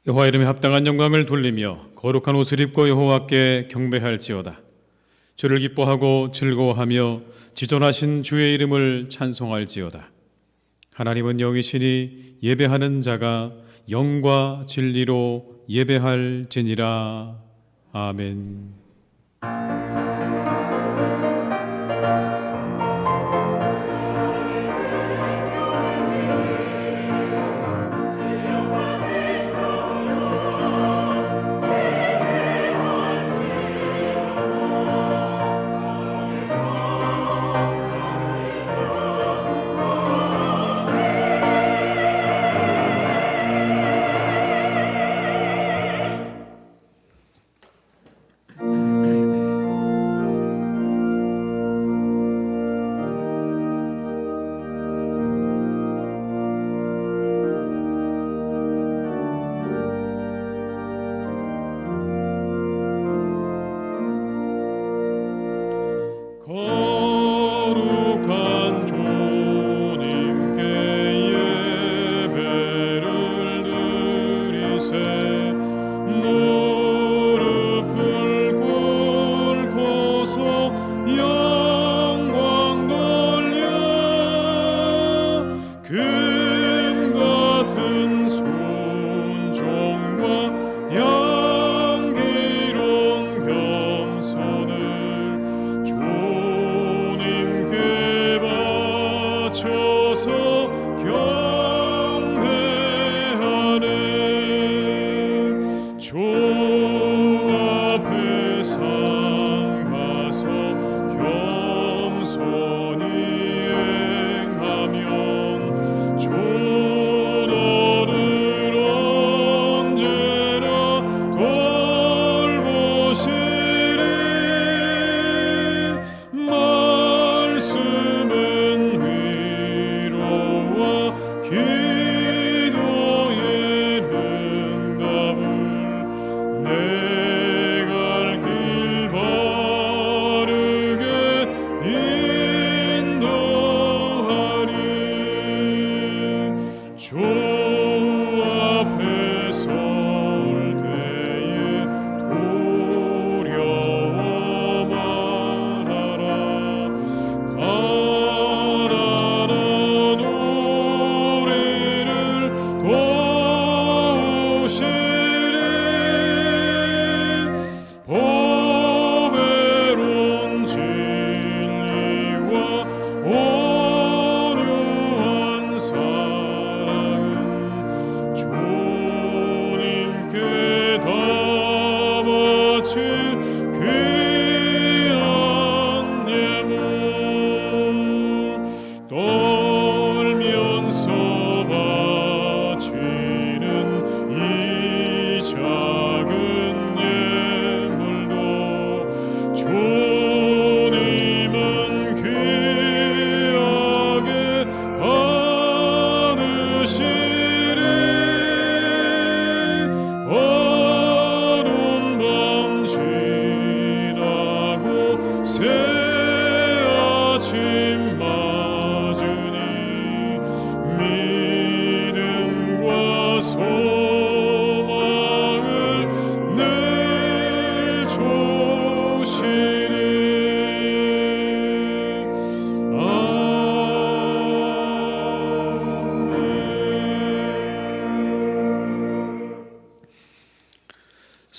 여호와 이름에 합당한 영광을 돌리며 거룩한 옷을 입고 여호와께 경배할지어다. 주를 기뻐하고 즐거워하며 지존하신 주의 이름을 찬송할지어다. 하나님은 영이시니 예배하는 자가 영과 진리로 예배할지니라. 아멘.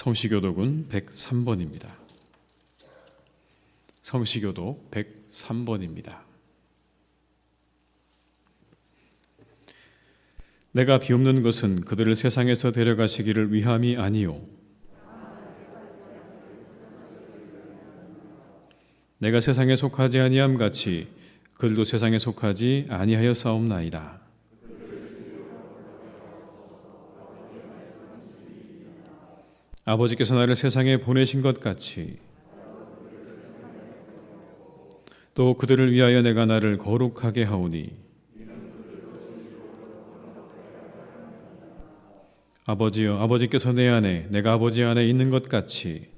성시교독은 103번입니다. 성시교독 103번입니다. 내가 비옵는 것은 그들을 세상에서 데려가시기를 위함이 아니요 내가 세상에 속하지 아니함 같이 그들도 세상에 속하지 아니하였사옵나이다. 아버지께서 나를 세상에 보내신 것 같이 또 그들을 위하여 내가 나를 거룩하게 하오니 아버지여, 아버지께서 내 안에 내가 아버지 안에 있는 것 같이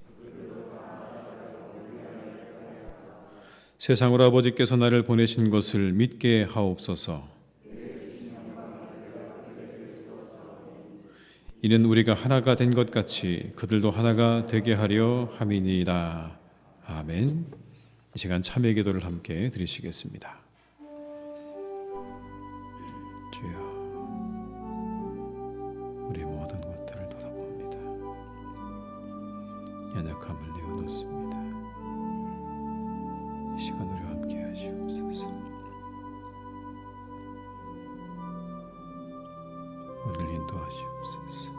세상으로 아버지께서 나를 보내신 것을 믿게 하옵소서. 이는 우리가 하나가 된 것 같이 그들도 하나가 되게 하려 함이니이다. 아멘. 이 시간 참회 기도를 함께 드리시겠습니다. 주여, 우리 모든 것들을 돌아봅니다. 연약함을 내어놓습니다. 이 시간 우리와 함께 하시옵소서. 우리를 인도하시옵소서.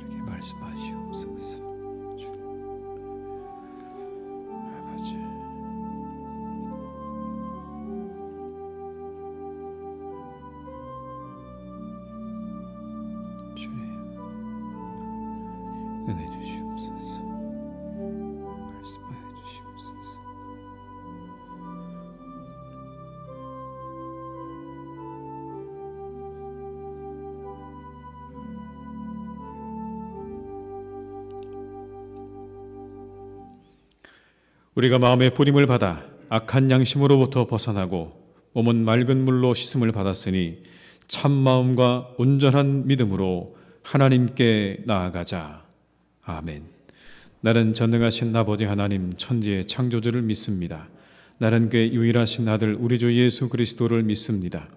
우리에게 말씀하시옵소서. 아버지, 주님, 은혜 주시옵소서. 말씀하여 주시옵소서. 우리가 마음의 뿌림을 받아 악한 양심으로부터 벗어나고 몸은 맑은 물로 씻음을 받았으니 참 마음과 온전한 믿음으로 하나님께 나아가자. 아멘. 나는 전능하신 아버지 하나님 천지의 창조주를 믿습니다. 나는 그의 유일하신 아들 우리 주 예수 그리스도를 믿습니다.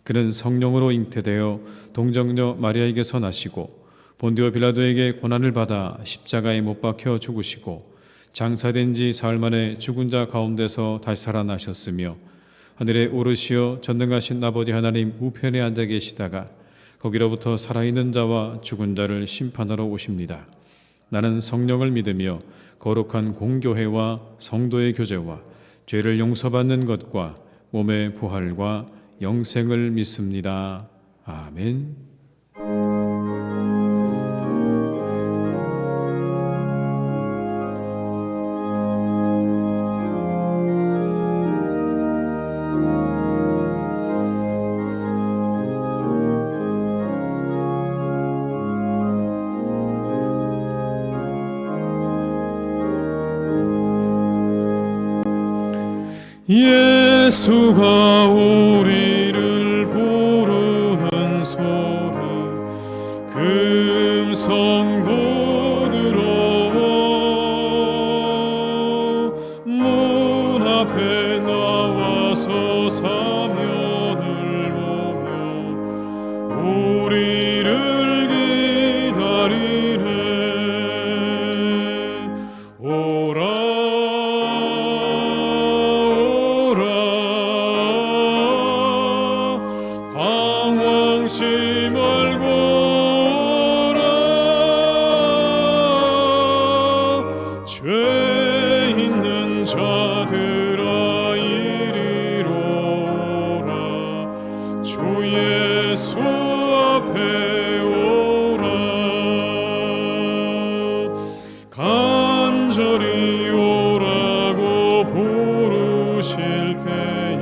그는 성령으로 잉태되어 동정녀 마리아에게서 나시고 본디오 빌라도에게 고난을 받아 십자가에 못 박혀 죽으시고 장사된 지 사흘 만에 죽은 자 가운데서 다시 살아나셨으며 하늘에 오르시어 전능하신 아버지 하나님 우편에 앉아 계시다가 거기로부터 살아있는 자와 죽은 자를 심판하러 오십니다. 나는 성령을 믿으며 거룩한 공교회와 성도의 교제와 죄를 용서받는 것과 몸의 부활과 영생을 믿습니다. 아멘. 예수가 우리를 부르는 소리 금성 부드러워 문 앞에 나와서 사면을 보며 우리를 기다리네. 오라 말고 오라. 죄 있는 자들아 이리로 오라. 주 예수 앞에 오라. 간절히 오라고 부르실 때에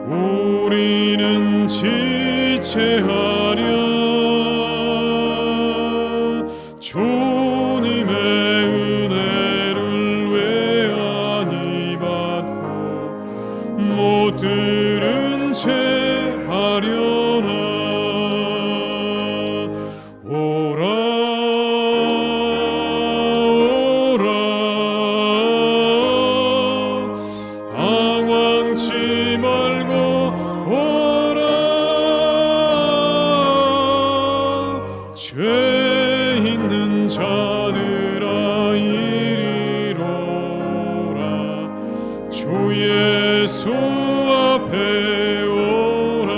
우리는 지체하랴. 주님의 은혜를 왜 아니 받고 못 들은 채 하려나. 오라 오라 방황치 말고 오라. 죄 있는 자들아 이리로 오라. 주 예수 앞에 오라.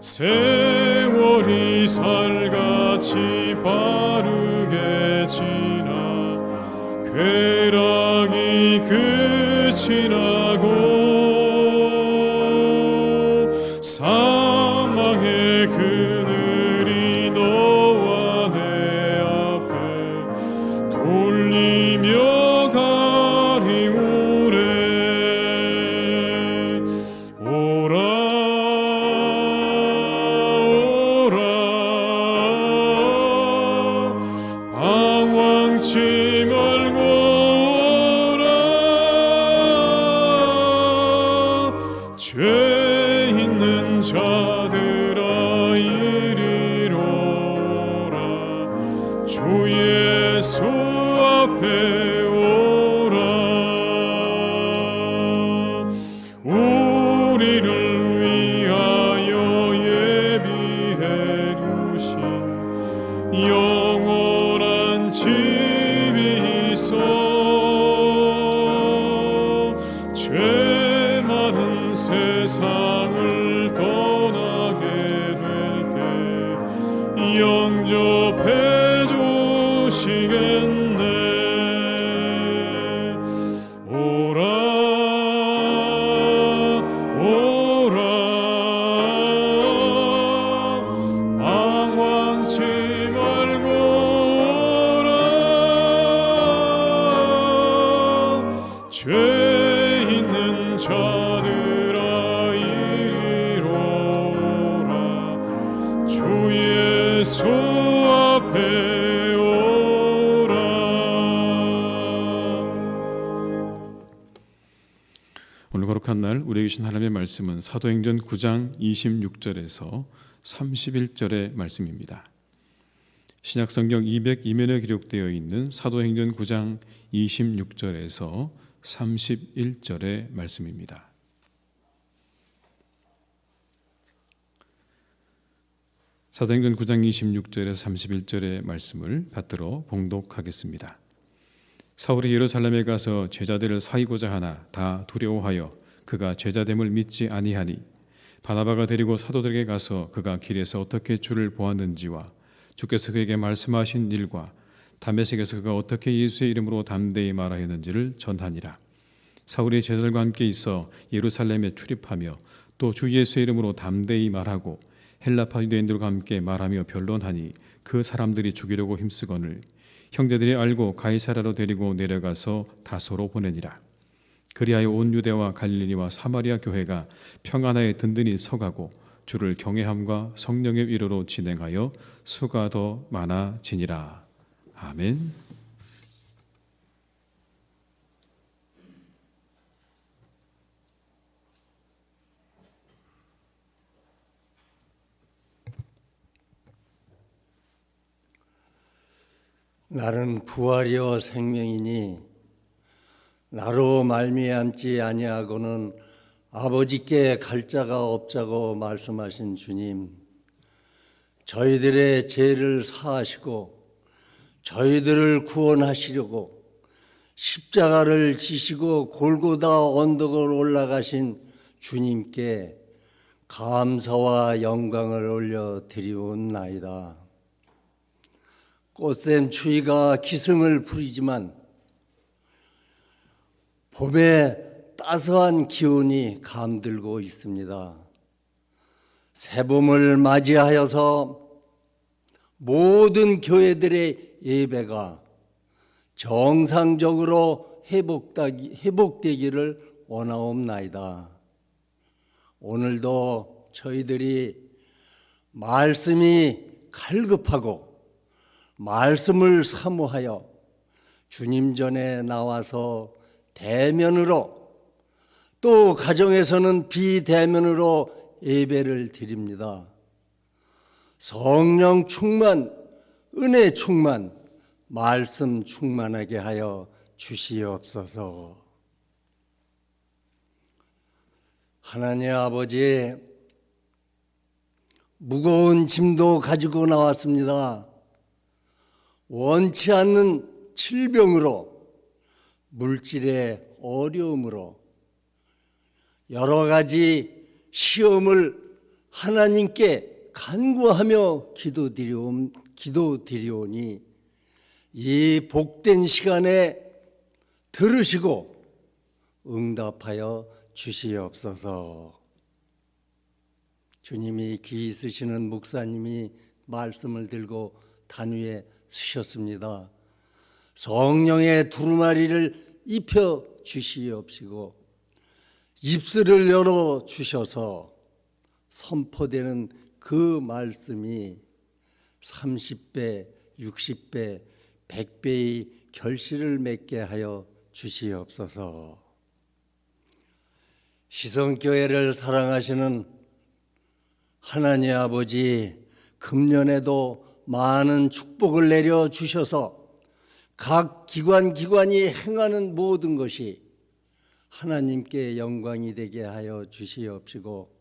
세월이 살같이 빠르게 지나 쾌락이 끝이 나고 사망의 그늘이 너와 내 앞에 돌리며 가리우래. 오라 오라 방황치 말고 오라. 죄 있는 자들아 이리로라. 주 예수 앞에 오라. 우리를 위하여 예비해 두신 영원한 집이 있어. 죄 많은 세상을 떠나게 될 때 영접해 주시겠네. 오라 오라 방황치 말고 오라. 죄 있는 자들아 이리로라. 주 예수 앞에 오라. 오늘 거룩한 날 우리에게 주신 하나님의 말씀은 사도행전 9장 26절에서 31절의 말씀입니다. 신약성경 202면에 기록되어 있는 사도행전 9장 26절에서 31절의 말씀입니다. 사도행전 9장 26절에서 31절의 말씀을 받들어 봉독하겠습니다. 사울이 예루살렘에 가서 제자들을 사이고자 하나 다 두려워하여 그가 제자됨을 믿지 아니하니 바나바가 데리고 사도들에게 가서 그가 길에서 어떻게 주를 보았는지와 주께서 그에게 말씀하신 일과 다메섹에서 그가 어떻게 예수의 이름으로 담대히 말하였는지를 전하니라. 사울이 제자들과 함께 있어 예루살렘에 출입하며 또 주 예수의 이름으로 담대히 말하고 헬라파 유대인들과 함께 말하며 변론하니 그 사람들이 죽이려고 힘쓰거늘 형제들이 알고 가이사랴로 데리고 내려가서 다소로 보내니라. 그리하여 온 유대와 갈릴리와 사마리아 교회가 평안하에 든든히 서가고 주를 경외함과 성령의 위로로 진행하여 수가 더 많아지니라. 아멘. 나는 부활이요 생명이니 나로 말미암지 아니하고는 아버지께 갈 자가 없자고 말씀하신 주님, 저희들의 죄를 사하시고 저희들을 구원하시려고 십자가를 지시고 골고다 언덕을 올라가신 주님께 감사와 영광을 올려드리옵나이다. 꽃샘 추위가 기승을 부리지만 봄의 따스한 기운이 감들고 있습니다. 새봄을 맞이하여서 모든 교회들의 예배가 정상적으로 회복되기를 원하옵나이다. 오늘도 저희들이 말씀이 갈급하고 말씀을 사모하여 주님 전에 나와서 대면으로 또 가정에서는 비대면으로 예배를 드립니다. 성령 충만, 은혜 충만, 말씀 충만하게 하여 주시옵소서. 하나님 아버지, 무거운 짐도 가지고 나왔습니다. 원치 않는 질병으로, 물질의 어려움으로 여러 가지 시험을 하나님께 간구하며 기도드리오니 이 복된 시간에 들으시고 응답하여 주시옵소서. 주님이 귀 있으시는 목사님이 말씀을 들고 단위에 쓰셨습니다. 성령의 두루마리를 입혀 주시옵시고 입술을 열어 주셔서 선포되는 그 말씀이 30배, 60배, 100배의 결실을 맺게 하여 주시옵소서. 시성교회를 사랑하시는 하나님 아버지, 금년에도 많은 축복을 내려 주셔서 각 기관이 행하는 모든 것이 하나님께 영광이 되게 하여 주시옵시고,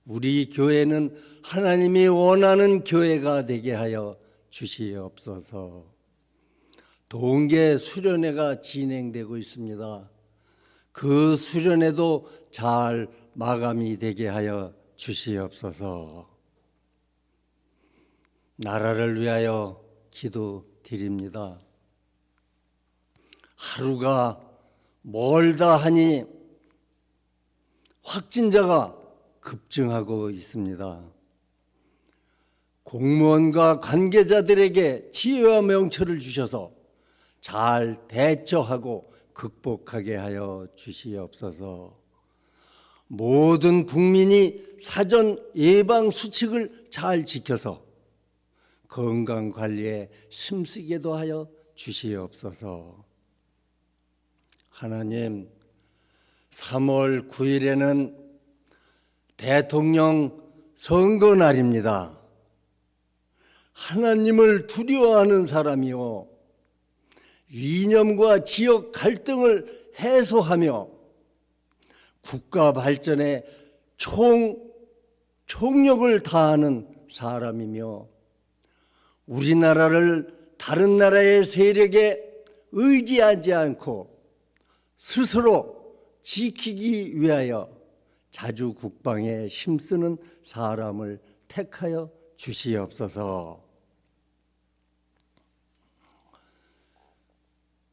우리 교회는 하나님이 원하는 교회가 되게 하여 주시옵소서. 동계 수련회가 진행되고 있습니다. 그 수련회도 잘 마감이 되게 하여 주시옵소서. 나라를 위하여 기도드립니다. 하루가 멀다 하니 확진자가 급증하고 있습니다. 공무원과 관계자들에게 지혜와 명철을 주셔서 잘 대처하고 극복하게 하여 주시옵소서. 모든 국민이 사전 예방 수칙을 잘 지켜서 건강 관리에 힘쓰게도 하여 주시옵소서. 하나님, 3월 9일에는 대통령 선거 날입니다. 하나님을 두려워하는 사람이요, 이념과 지역 갈등을 해소하며 국가 발전에 총력을 다하는 사람이며, 우리나라를 다른 나라의 세력에 의지하지 않고 스스로 지키기 위하여 자주 국방에 힘쓰는 사람을 택하여 주시옵소서.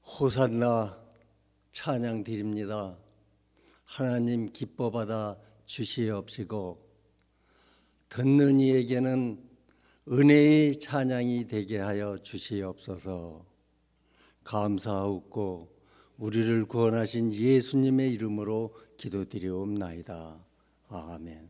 호산나 찬양 드립니다. 하나님 기뻐 받아 주시옵시고, 듣는 이에게는 은혜의 찬양이 되게 하여 주시옵소서. 감사하옵고 우리를 구원하신 예수님의 이름으로 기도드리옵나이다. 아멘.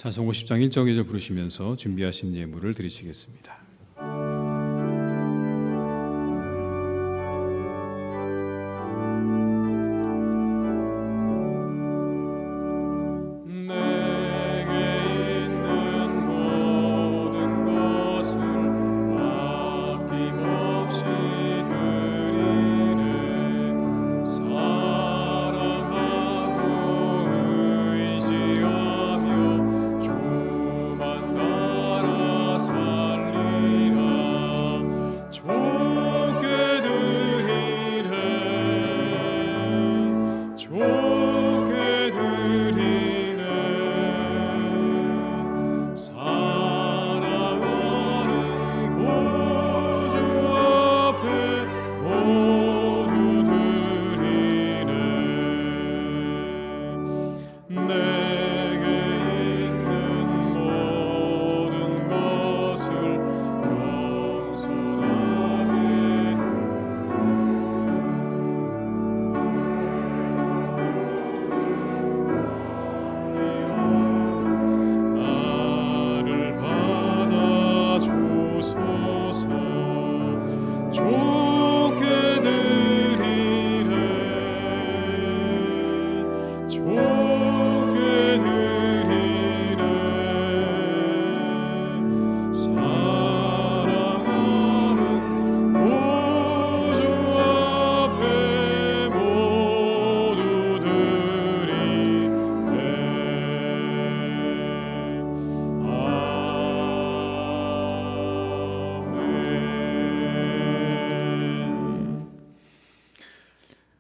찬송 50장 1절 2절 부르시면서 준비하신 예물을 드리시겠습니다.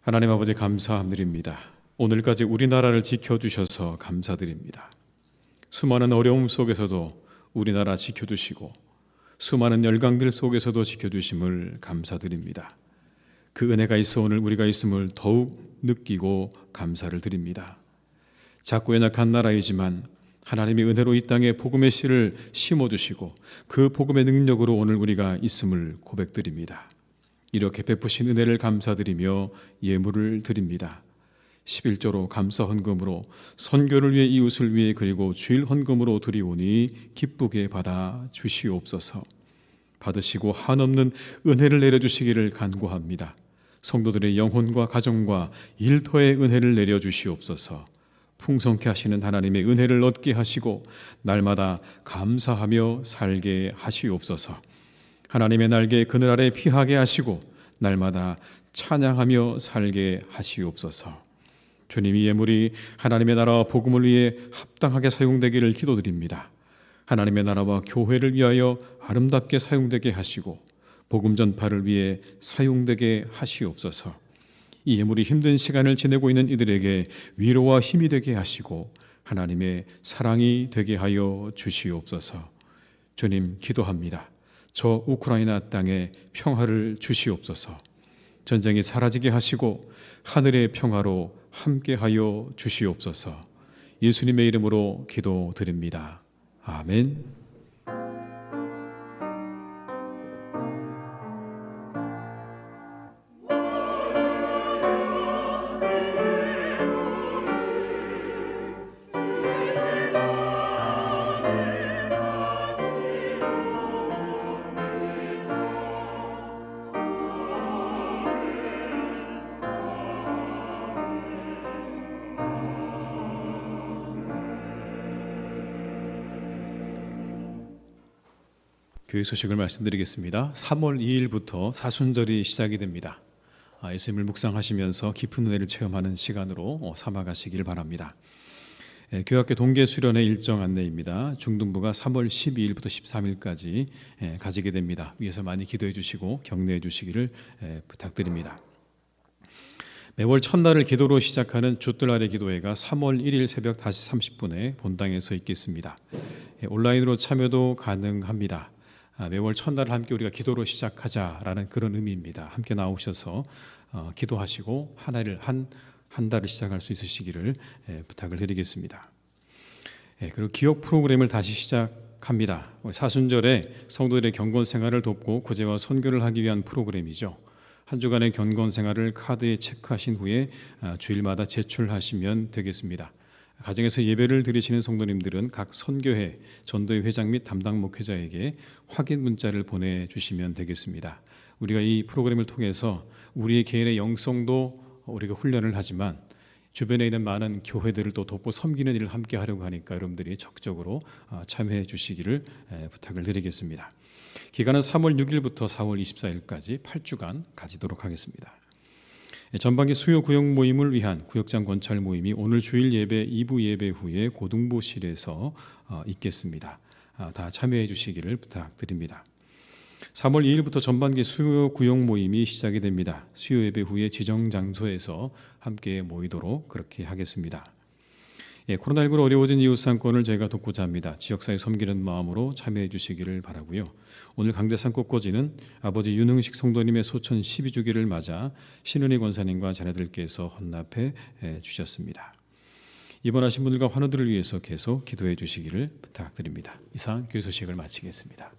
하나님 아버지 감사드립니다. 오늘까지 우리나라를 지켜주셔서 감사드립니다. 수많은 어려움 속에서도 우리나라 지켜주시고 수많은 열강들 속에서도 지켜주심을 감사드립니다. 그 은혜가 있어 오늘 우리가 있음을 더욱 느끼고 감사를 드립니다. 작고 연약한 나라이지만 하나님의 은혜로 이 땅에 복음의 씨를 심어주시고 그 복음의 능력으로 오늘 우리가 있음을 고백드립니다. 이렇게 베푸신 은혜를 감사드리며 예물을 드립니다. 11조로 감사 헌금으로 선교를 위해 이웃을 위해 그리고 주일 헌금으로 드리오니 기쁘게 받아 주시옵소서. 받으시고 한없는 은혜를 내려주시기를 간구합니다. 성도들의 영혼과 가정과 일터의 은혜를 내려주시옵소서. 풍성케 하시는 하나님의 은혜를 얻게 하시고 날마다 감사하며 살게 하시옵소서. 하나님의 날개 그늘 아래 피하게 하시고 날마다 찬양하며 살게 하시옵소서. 주님이 예물이 하나님의 나라와 복음을 위해 합당하게 사용되기를 기도드립니다. 하나님의 나라와 교회를 위하여 아름답게 사용되게 하시고 복음 전파를 위해 사용되게 하시옵소서. 이 예물이 힘든 시간을 지내고 있는 이들에게 위로와 힘이 되게 하시고 하나님의 사랑이 되게 하여 주시옵소서. 주님 기도합니다. 저 우크라이나 땅에 평화를 주시옵소서. 전쟁이 사라지게 하시고 하늘의 평화로 함께하여 주시옵소서. 예수님의 이름으로 기도드립니다. 아멘. 교회 소식을 말씀드리겠습니다. 3월 2일부터 사순절이 시작이 됩니다. 예수님을 묵상하시면서 깊은 은혜를 체험하는 시간으로 삼아가시길 바랍니다. 교회학교 동계 수련회 일정 안내입니다. 중등부가 3월 12일부터 13일까지 가지게 됩니다. 위에서 많이 기도해 주시고 격려해 주시기를 부탁드립니다. 매월 첫날을 기도로 시작하는 주뜰 아래 기도회가 3월 1일 새벽 5시 30분에 본당에서 있겠습니다. 온라인으로 참여도 가능합니다. 매월 첫날을 함께 우리가 기도로 시작하자라는 그런 의미입니다. 함께 나오셔서 기도하시고 한 달을 시작할 수 있으시기를 부탁을 드리겠습니다. 그리고 기억 프로그램을 다시 시작합니다. 사순절에 성도들의 경건 생활을 돕고 구제와 선교를 하기 위한 프로그램이죠. 한 주간의 경건 생활을 카드에 체크하신 후에 주일마다 제출하시면 되겠습니다. 가정에서 예배를 드리시는 성도님들은 각 선교회, 전도회 회장 및 담당 목회자에게 확인 문자를 보내주시면 되겠습니다. 우리가 이 프로그램을 통해서 우리의 개인의 영성도 우리가 훈련을 하지만 주변에 있는 많은 교회들을 또 돕고 섬기는 일을 함께 하려고 하니까 여러분들이 적극적으로 참여해 주시기를 부탁을 드리겠습니다. 기간은 3월 6일부터 4월 24일까지 8주간 가지도록 하겠습니다. 전반기 수요 구역 모임을 위한 구역장 권찰 모임이 오늘 주일 예배 2부 예배 후에 고등부실에서 있겠습니다. 다 참여해 주시기를 부탁드립니다. 3월 2일부터 전반기 수요 구역 모임이 시작이 됩니다. 수요 예배 후에 지정 장소에서 함께 모이도록 그렇게 하겠습니다. 코로나19로 어려워진 이웃 상권을 저희가 돕고자 합니다. 지역사회 섬기는 마음으로 참여해 주시기를 바라고요. 오늘 강대상 꽃꽂이는 아버지 윤흥식 성도님의 소천 12주기를 맞아 신은희 권사님과 자녀들께서 헌납해 주셨습니다. 입원하신 분들과 환우들을 위해서 계속 기도해 주시기를 부탁드립니다. 이상 교회 소식을 마치겠습니다.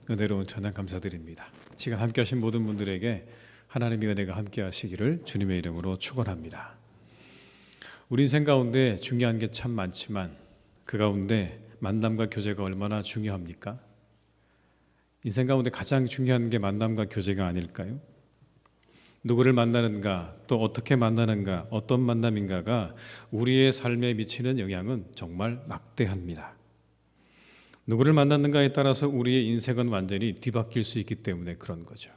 은혜로운 찬양 감사드립니다. 시간 함께 하신 모든 분들에게 하나님의 은혜가 함께 하시기를 주님의 이름으로 축원합니다. 우리 인생 가운데 중요한 게 참 많지만 그 가운데 만남과 교제가 얼마나 중요합니까? 인생 가운데 가장 중요한 게 만남과 교제가 아닐까요? 누구를 만나는가, 또 어떻게 만나는가, 어떤 만남인가가 우리의 삶에 미치는 영향은 정말 막대합니다. 누구를 만났는가에 따라서 우리의 인생은 완전히 뒤바뀔 수 있기 때문에 그런 거죠.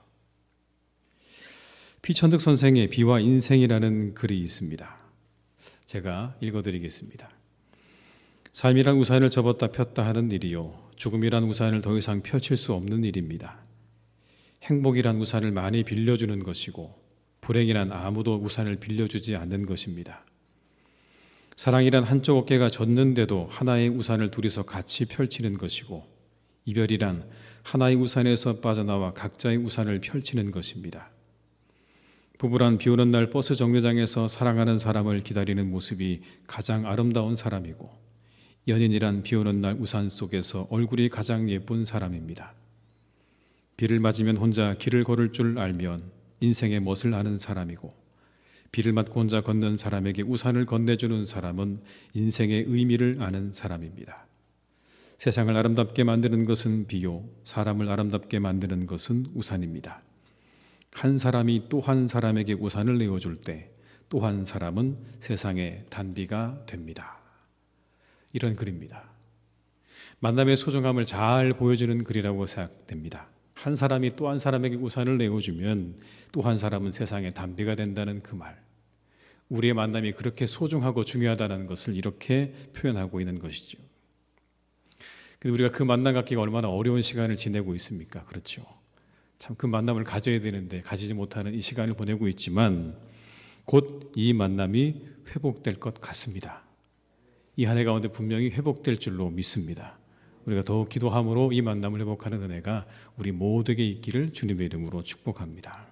피천득 선생의 비와 인생이라는 글이 있습니다. 제가 읽어드리겠습니다. 삶이란 우산을 접었다 폈다 하는 일이요, 죽음이란 우산을 더 이상 펼칠 수 없는 일입니다. 행복이란 우산을 많이 빌려주는 것이고 불행이란 아무도 우산을 빌려주지 않는 것입니다. 사랑이란 한쪽 어깨가 젖는데도 하나의 우산을 둘이서 같이 펼치는 것이고 이별이란 하나의 우산에서 빠져나와 각자의 우산을 펼치는 것입니다. 부부란 비 오는 날 버스 정류장에서 사랑하는 사람을 기다리는 모습이 가장 아름다운 사람이고 연인이란 비 오는 날 우산 속에서 얼굴이 가장 예쁜 사람입니다. 비를 맞으면 혼자 길을 걸을 줄 알면 인생의 멋을 아는 사람이고 비를 맞고 혼자 걷는 사람에게 우산을 건네주는 사람은 인생의 의미를 아는 사람입니다. 세상을 아름답게 만드는 것은 비요, 사람을 아름답게 만드는 것은 우산입니다. 한 사람이 또 한 사람에게 우산을 내어줄 때 또 한 사람은 세상의 단비가 됩니다. 이런 글입니다. 만남의 소중함을 잘 보여주는 글이라고 생각됩니다. 한 사람이 또 한 사람에게 우산을 내어주면 또 한 사람은 세상의 단비가 된다는 그 말. 우리의 만남이 그렇게 소중하고 중요하다는 것을 이렇게 표현하고 있는 것이죠. 근데 우리가 그 만남 갖기가 얼마나 어려운 시간을 지내고 있습니까? 그렇죠. 참 그 만남을 가져야 되는데 가지지 못하는 이 시간을 보내고 있지만 곧 이 만남이 회복될 것 같습니다. 이 한 해 가운데 분명히 회복될 줄로 믿습니다. 우리가 더욱 기도함으로 이 만남을 회복하는 은혜가 우리 모두에게 있기를 주님의 이름으로 축복합니다.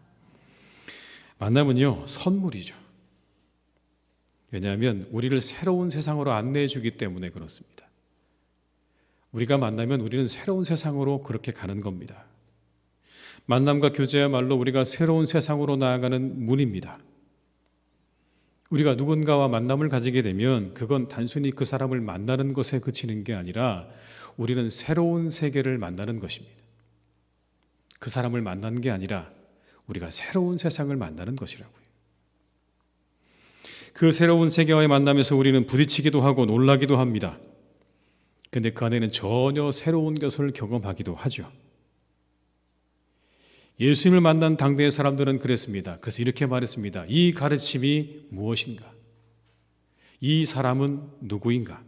만남은요, 선물이죠. 왜냐하면 우리를 새로운 세상으로 안내해 주기 때문에 그렇습니다. 우리가 만나면 우리는 새로운 세상으로 그렇게 가는 겁니다. 만남과 교제야말로 우리가 새로운 세상으로 나아가는 문입니다. 우리가 누군가와 만남을 가지게 되면 그건 단순히 그 사람을 만나는 것에 그치는 게 아니라 우리는 새로운 세계를 만나는 것입니다. 그 사람을 만난 게 아니라 우리가 새로운 세상을 만나는 것이라고요. 그 새로운 세계와의 만남에서 우리는 부딪히기도 하고 놀라기도 합니다. 그런데 그 안에는 전혀 새로운 것을 경험하기도 하죠. 예수님을 만난 당대의 사람들은 그랬습니다. 그래서 이렇게 말했습니다. 이 가르침이 무엇인가? 이 사람은 누구인가?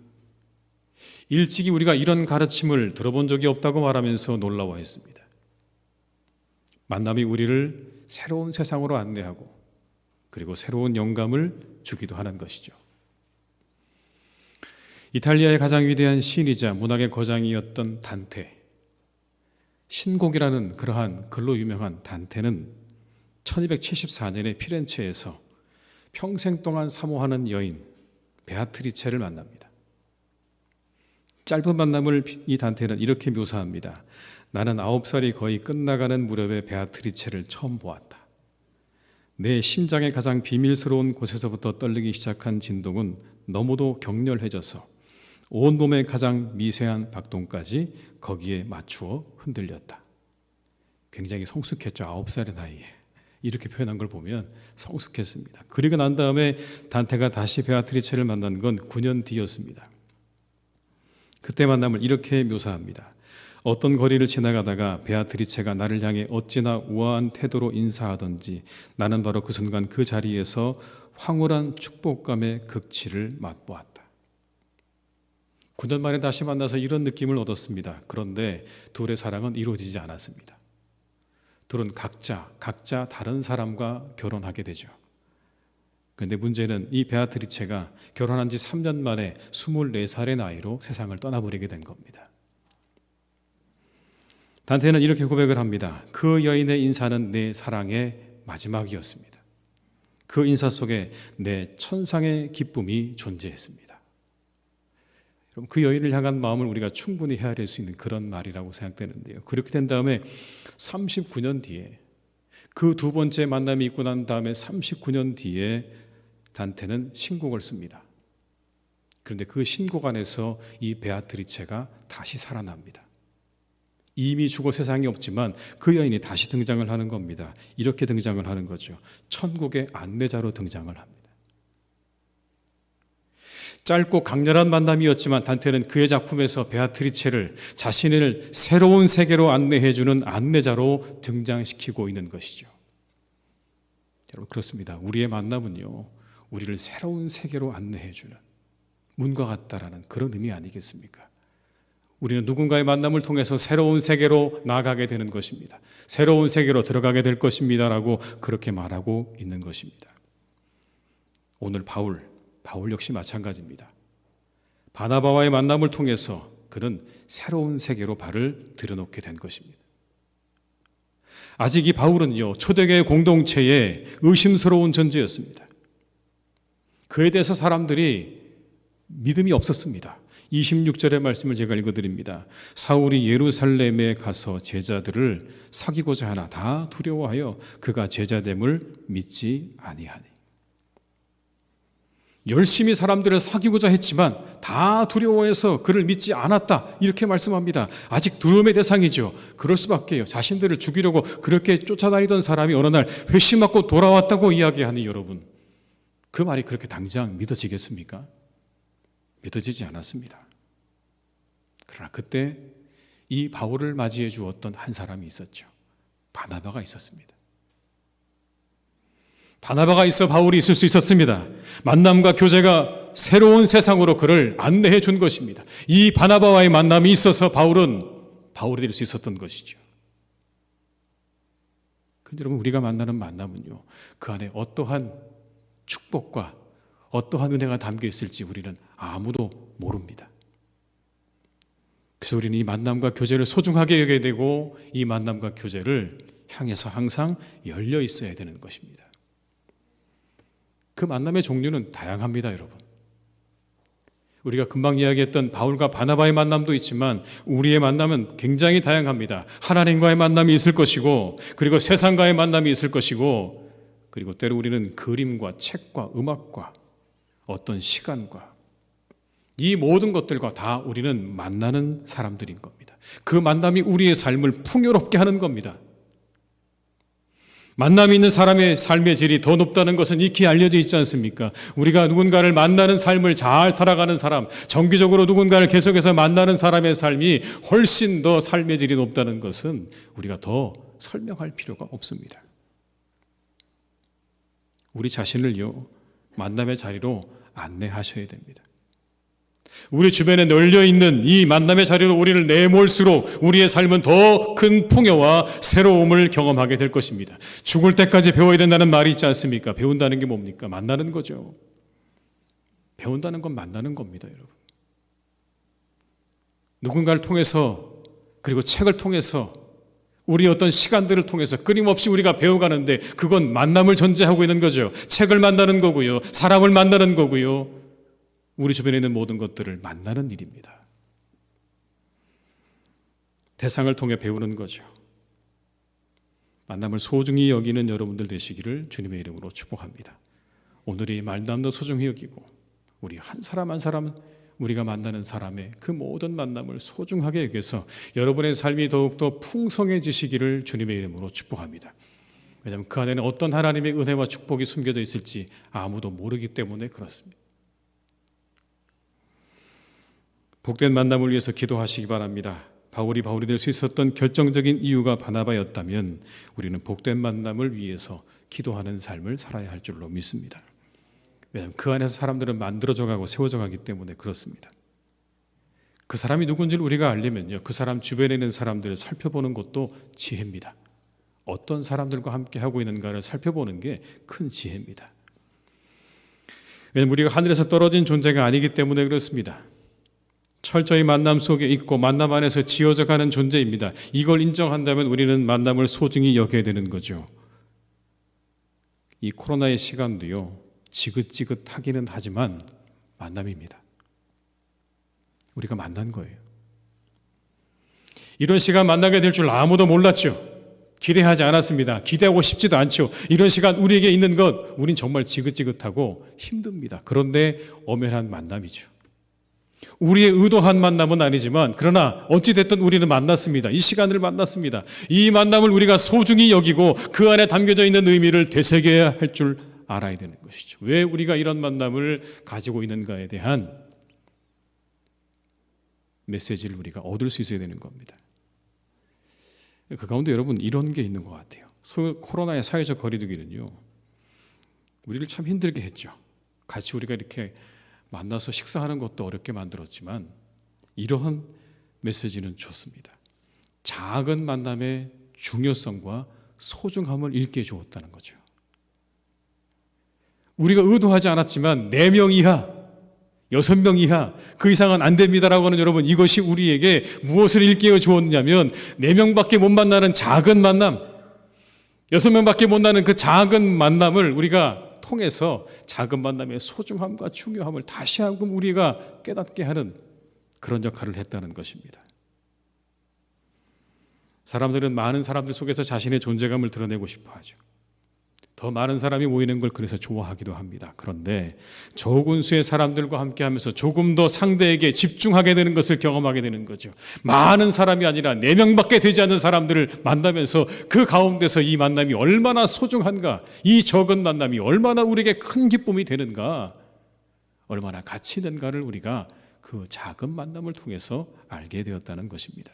일찍이 우리가 이런 가르침을 들어본 적이 없다고 말하면서 놀라워했습니다. 만남이 우리를 새로운 세상으로 안내하고 그리고 새로운 영감을 주기도 하는 것이죠. 이탈리아의 가장 위대한 시인이자 문학의 거장이었던 단테, 신곡이라는 그러한 글로 유명한 단테는 1274년에 피렌체에서 평생 동안 사모하는 여인 베아트리체를 만납니다. 짧은 만남을 이 단테는 이렇게 묘사합니다. 나는 9살이 거의 끝나가는 무렵에 베아트리체를 처음 보았다. 내 심장의 가장 비밀스러운 곳에서부터 떨리기 시작한 진동은 너무도 격렬해져서 온몸의 가장 미세한 박동까지 거기에 맞추어 흔들렸다. 굉장히 성숙했죠. 9살의 나이에. 이렇게 표현한 걸 보면 성숙했습니다. 그리고 난 다음에 단테가 다시 베아트리체를 만난 건 9년 뒤였습니다. 그때 만남을 이렇게 묘사합니다. 어떤 거리를 지나가다가 베아트리체가 나를 향해 어찌나 우아한 태도로 인사하던지 나는 바로 그 순간 그 자리에서 황홀한 축복감의 극치를 맛보았다. 9년 만에 다시 만나서 이런 느낌을 얻었습니다. 그런데 둘의 사랑은 이루어지지 않았습니다. 둘은 각자 다른 사람과 결혼하게 되죠. 그런데 문제는 이 베아트리체가 결혼한 지 3년 만에 24살의 나이로 세상을 떠나버리게 된 겁니다. 단테는 이렇게 고백을 합니다. 그 여인의 인사는 내 사랑의 마지막이었습니다. 그 인사 속에 내 천상의 기쁨이 존재했습니다. 여러분, 그 여인을 향한 마음을 우리가 충분히 헤아릴 수 있는 그런 말이라고 생각되는데요. 그렇게 된 다음에 39년 뒤에 그 두 번째 만남이 있고 난 다음에 39년 뒤에 단테는 신곡을 씁니다. 그런데 그 신곡 안에서 이 베아트리체가 다시 살아납니다. 이미 죽어 세상에 없지만 그 여인이 다시 등장을 하는 겁니다. 이렇게 등장을 하는 거죠. 천국의 안내자로 등장을 합니다. 짧고 강렬한 만남이었지만 단테는 그의 작품에서 베아트리체를 자신을 새로운 세계로 안내해주는 안내자로 등장시키고 있는 것이죠. 여러분, 그렇습니다. 우리의 만남은요, 우리를 새로운 세계로 안내해주는 문과 같다라는 그런 의미 아니겠습니까? 우리는 누군가의 만남을 통해서 새로운 세계로 나아가게 되는 것입니다. 새로운 세계로 들어가게 될 것입니다라고 그렇게 말하고 있는 것입니다. 오늘 바울 역시 마찬가지입니다. 바나바와의 만남을 통해서 그는 새로운 세계로 발을 들여놓게 된 것입니다. 아직 이 바울은요, 초대교회 공동체의 의심스러운 존재였습니다. 그에 대해서 사람들이 믿음이 없었습니다. 26절의 말씀을 제가 읽어드립니다. 사울이 예루살렘에 가서 제자들을 사귀고자 하나 다 두려워하여 그가 제자됨을 믿지 아니하니. 열심히 사람들을 사귀고자 했지만 다 두려워해서 그를 믿지 않았다, 이렇게 말씀합니다. 아직 두려움의 대상이죠. 그럴 수밖에요. 자신들을 죽이려고 그렇게 쫓아다니던 사람이 어느 날 회심받고 돌아왔다고 이야기하니 여러분, 그 말이 그렇게 당장 믿어지겠습니까? 믿어지지 않았습니다. 그러나 그때 이 바울을 맞이해 주었던 한 사람이 있었죠. 바나바가 있었습니다. 바나바가 있어 바울이 있을 수 있었습니다. 만남과 교제가 새로운 세상으로 그를 안내해 준 것입니다. 이 바나바와의 만남이 있어서 바울은 바울이 될 수 있었던 것이죠. 그런데 여러분, 우리가 만나는 만남은요, 그 안에 어떠한 축복과 어떠한 은혜가 담겨 있을지 우리는 아무도 모릅니다. 그래서 우리는 이 만남과 교제를 소중하게 여겨야 되고 이 만남과 교제를 향해서 항상 열려 있어야 되는 것입니다. 그 만남의 종류는 다양합니다, 여러분. 우리가 금방 이야기했던 바울과 바나바의 만남도 있지만 우리의 만남은 굉장히 다양합니다. 하나님과의 만남이 있을 것이고, 그리고 세상과의 만남이 있을 것이고, 그리고 때로 우리는 그림과 책과 음악과 어떤 시간과 이 모든 것들과 다 우리는 만나는 사람들인 겁니다. 그 만남이 우리의 삶을 풍요롭게 하는 겁니다. 만남이 있는 사람의 삶의 질이 더 높다는 것은 익히 알려져 있지 않습니까? 우리가 누군가를 만나는 삶을 잘 살아가는 사람, 정기적으로 누군가를 계속해서 만나는 사람의 삶이 훨씬 더 삶의 질이 높다는 것은 우리가 더 설명할 필요가 없습니다. 우리 자신을요, 만남의 자리로 안내하셔야 됩니다. 우리 주변에 널려있는 이 만남의 자리로 우리를 내몰수록 우리의 삶은 더 큰 풍요와 새로움을 경험하게 될 것입니다. 죽을 때까지 배워야 된다는 말이 있지 않습니까? 배운다는 게 뭡니까? 만나는 거죠. 배운다는 건 만나는 겁니다, 여러분. 누군가를 통해서, 그리고 책을 통해서, 우리 어떤 시간들을 통해서 끊임없이 우리가 배워가는데 그건 만남을 전제하고 있는 거죠. 책을 만나는 거고요, 사람을 만나는 거고요, 우리 주변에 있는 모든 것들을 만나는 일입니다. 대상을 통해 배우는 거죠. 만남을 소중히 여기는 여러분들 되시기를 주님의 이름으로 축복합니다. 오늘이 만남도 소중히 여기고 우리 한 사람 한 사람은 우리가 만나는 사람의 그 모든 만남을 소중하게 여겨서 여러분의 삶이 더욱더 풍성해지시기를 주님의 이름으로 축복합니다. 왜냐하면 그 안에는 어떤 하나님의 은혜와 축복이 숨겨져 있을지 아무도 모르기 때문에 그렇습니다. 복된 만남을 위해서 기도하시기 바랍니다. 바울이 될 수 있었던 결정적인 이유가 바나바였다면 우리는 복된 만남을 위해서 기도하는 삶을 살아야 할 줄로 믿습니다. 왜냐하면 그 안에서 사람들은 만들어져 가고 세워져 가기 때문에 그렇습니다. 그 사람이 누군지를 우리가 알려면요, 그 사람 주변에 있는 사람들을 살펴보는 것도 지혜입니다. 어떤 사람들과 함께 하고 있는가를 살펴보는 게 큰 지혜입니다. 왜냐하면 우리가 하늘에서 떨어진 존재가 아니기 때문에 그렇습니다. 철저히 만남 속에 있고 만남 안에서 지어져 가는 존재입니다. 이걸 인정한다면 우리는 만남을 소중히 여겨야 되는 거죠. 이 코로나의 시간도요, 지긋지긋하기는 하지만 만남입니다. 우리가 만난 거예요. 이런 시간 만나게 될 줄 아무도 몰랐죠. 기대하지 않았습니다. 기대하고 싶지도 않죠. 이런 시간 우리에게 있는 것, 우린 정말 지긋지긋하고 힘듭니다. 그런데 엄연한 만남이죠. 우리의 의도한 만남은 아니지만 그러나 어찌됐든 우리는 만났습니다. 이 시간을 만났습니다. 이 만남을 우리가 소중히 여기고 그 안에 담겨져 있는 의미를 되새겨야 할 줄 알아야 되는 것이죠. 왜 우리가 이런 만남을 가지고 있는가에 대한 메시지를 우리가 얻을 수 있어야 되는 겁니다. 그 가운데 여러분 이런 게 있는 것 같아요. 코로나의 사회적 거리두기는요, 우리를 참 힘들게 했죠. 같이 우리가 이렇게 만나서 식사하는 것도 어렵게 만들었지만 이러한 메시지는 좋습니다. 작은 만남의 중요성과 소중함을 읽게 해주었다는 거죠. 우리가 의도하지 않았지만 4명 이하, 6명 이하, 그 이상은 안 됩니다라고 하는 여러분, 이것이 우리에게 무엇을 일깨워 주었냐면 4명밖에 못 만나는 작은 만남, 6명밖에 못 나는 그 작은 만남을 우리가 통해서 작은 만남의 소중함과 중요함을 다시 한번 우리가 깨닫게 하는 그런 역할을 했다는 것입니다. 사람들은 많은 사람들 속에서 자신의 존재감을 드러내고 싶어 하죠. 더 많은 사람이 모이는 걸 그래서 좋아하기도 합니다. 그런데 적은 수의 사람들과 함께 하면서 조금 더 상대에게 집중하게 되는 것을 경험하게 되는 거죠. 많은 사람이 아니라 4명밖에 되지 않는 사람들을 만나면서 그 가운데서 이 만남이 얼마나 소중한가, 이 적은 만남이 얼마나 우리에게 큰 기쁨이 되는가, 얼마나 가치 있는가를 우리가 그 작은 만남을 통해서 알게 되었다는 것입니다.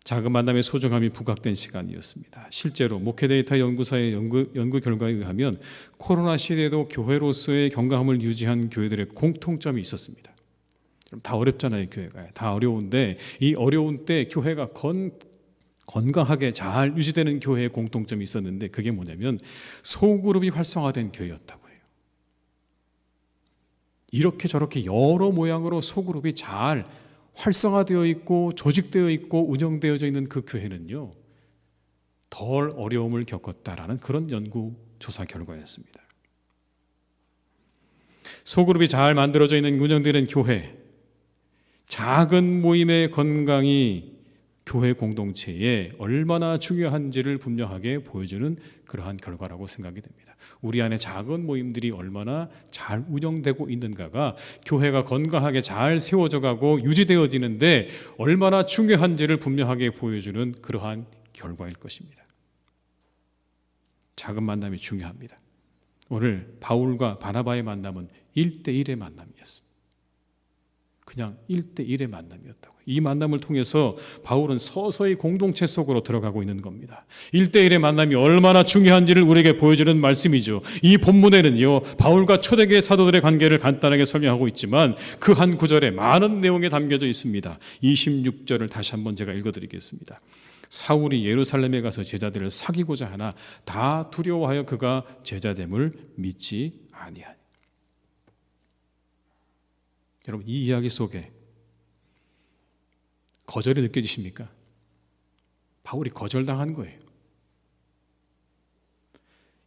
작은 만남의 소중함이 부각된 시간이었습니다. 실제로 목회 데이터 연구사의 연구 결과에 의하면 코로나 시대에도 교회로서의 건강함을 유지한 교회들의 공통점이 있었습니다. 다 어렵잖아요, 교회가. 다 어려운데 이 어려운 때 교회가 건강하게 잘 유지되는 교회의 공통점이 있었는데 그게 뭐냐면 소그룹이 활성화된 교회였다고 해요. 이렇게 저렇게 여러 모양으로 소그룹이 잘 활성화되어 있고 조직되어 있고 운영되어져 있는 그 교회는요, 덜 어려움을 겪었다라는 그런 연구 조사 결과였습니다. 소그룹이 잘 만들어져 있는 운영되는 교회, 작은 모임의 건강이 교회 공동체에 얼마나 중요한지를 분명하게 보여주는 그러한 결과라고 생각이 됩니다. 우리 안에 작은 모임들이 얼마나 잘 운영되고 있는가가 교회가 건강하게 잘 세워져 가고 유지되어지는데 얼마나 중요한지를 분명하게 보여주는 그러한 결과일 것입니다. 작은 만남이 중요합니다. 오늘 바울과 바나바의 만남은 1대1의 만남이었습니다. 그냥 1대1의 만남이었다고. 이 만남을 통해서 바울은 서서히 공동체 속으로 들어가고 있는 겁니다. 1대1의 만남이 얼마나 중요한지를 우리에게 보여주는 말씀이죠. 이 본문에는요, 바울과 초대교회 사도들의 관계를 간단하게 설명하고 있지만 그 한 구절에 많은 내용이 담겨져 있습니다. 26절을 다시 한번 제가 읽어드리겠습니다. 사울이 예루살렘에 가서 제자들을 사귀고자 하나 다 두려워하여 그가 제자됨을 믿지 아니하니. 여러분, 이 이야기 속에 거절이 느껴지십니까? 바울이 거절당한 거예요.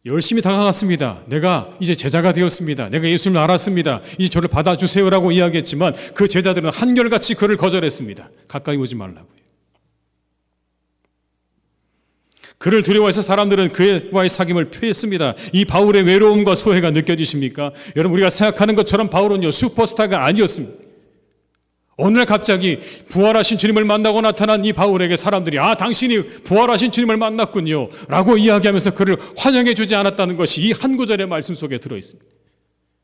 열심히 다가갔습니다. 내가 이제 제자가 되었습니다. 내가 예수님을 알았습니다. 이제 저를 받아주세요라고 이야기했지만 그 제자들은 한결같이 그를 거절했습니다. 가까이 오지 말라고요. 그를 두려워해서 사람들은 그와의 사귐을 피했습니다. 이 바울의 외로움과 소외가 느껴지십니까? 여러분, 우리가 생각하는 것처럼 바울은요, 슈퍼스타가 아니었습니다. 어느 날 갑자기 부활하신 주님을 만나고 나타난 이 바울에게 사람들이 당신이 부활하신 주님을 만났군요 라고 이야기하면서 그를 환영해 주지 않았다는 것이 이 한 구절의 말씀 속에 들어있습니다.